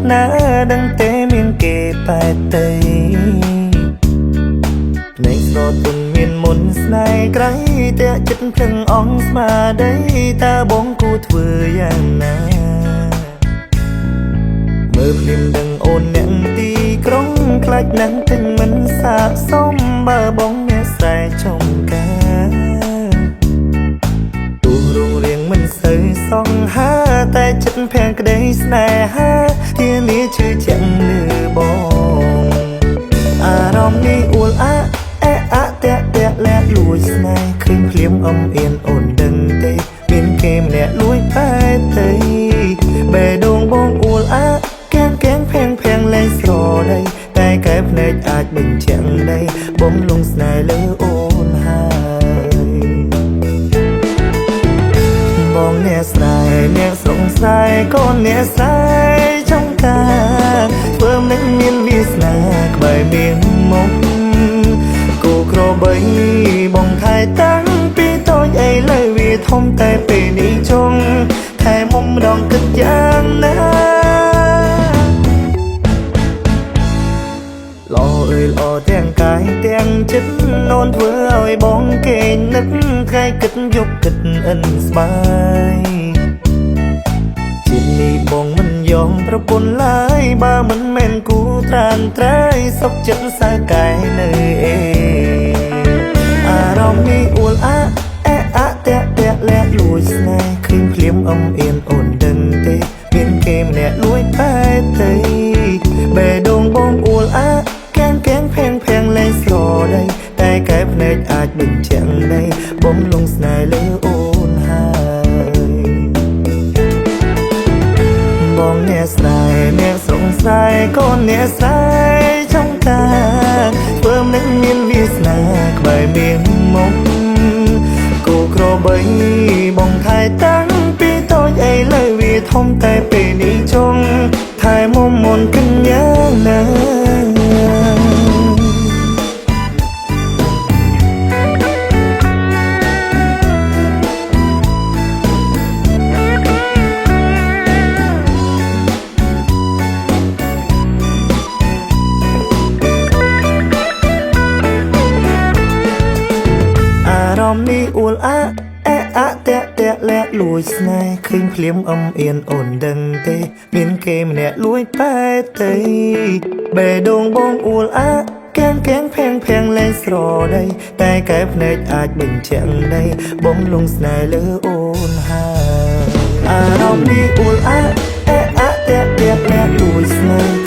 ណាដឹងទេមានគេបែកទៅភ្នែកស្រទន់មានមុនស្នេហ៍ក្រៃតែចិត្តភ្លឹងអងស្មាដីតើបងគួរធ្វើយ៉ាងណាមើលភ្លាមដឹងអូនអ្នកទីក្រុងខ្លាចណាស់ទាំងមិនសាកសមបើបងអ្នកស្រែចំការទូរងរៀងមិនសូវសងហាតែចិត្តភាំងក្តីស្នេហាធានាជឿជាក់លើបងអារម្មណ៍នេះអួលអាតាក់លាក់លួចស្នេហ៍ឃើញភ្លាមអំអៀនអូនដឹងទេមានគេម្នាក់លួចបែបទៅបេះដូងបងអួលកាំងភាំងលែងស្រដីតែកែភ្នែកអាចបញ្ជាក់ដីបងលងស្នេហ៍លើអូនហើយបងអ្នកស្រែអ្នកស្រងស្រែកូនអ្នកស្រែចង់ការធ្វើមិនមានវាសនាក្បែរមានមុខគូក្របីបងថែតាំងពីតូចឥឡូវវាធំតែពេលនេះចង់ថែមុំម្ដងគិតយ៉ាងណាល្អអើយល្អទាំងកាយទាំងចិត្តនោនធ្វើឲ្យបងគេនឹកថ្ងៃគិតយប់គិតអិនស្បាយជាតិនេះបងមិនយอมប្រពន្ធឡើយបើមិនមែនគូត្រានត្រៃសុខចិត្តសើកែនៅអារម្មណ៍នេះអួលតាក់លាក់លួចស្នេហ៍ឃើញភ្លាមអំអៀនអូនដឹងទេមានគេម្នាក់លួចបែបទៅបេះដូងបងអួលកាំងភាំងលែងស្រដីតែកែភ្នែកអាចបញ្ជាក់ដីបងលងស្នេហ៍លើអូនហើយបងអ្នកស្រែអ្នកស្រងស្រែកូនអ្នកស្រែចង់ការធ្វើមិនមានវាសនាក្បែរមានមុខគូក្របីបងថែតាំងពីតូចឥឡូវវាធំតែពេលនេះចង់ថែមុំមុនគិនយ៉ាងណានេះអួលតាក់លាក់លួចស្នេហ៍ឃើញភ្លាមអំអៀនអូនដឹងទេមានគេម្នាក់លួចបែបទៅបេះដូងបងអួលកាំងភាំងលែងស្រដីតែកែភ្នែកអាចបញ្ជាក់ដីបងលងស្នេហ៍លើអូនហើយអារម្មណ៍នេះអួលតាក់លាក់លួចស្នេហ៍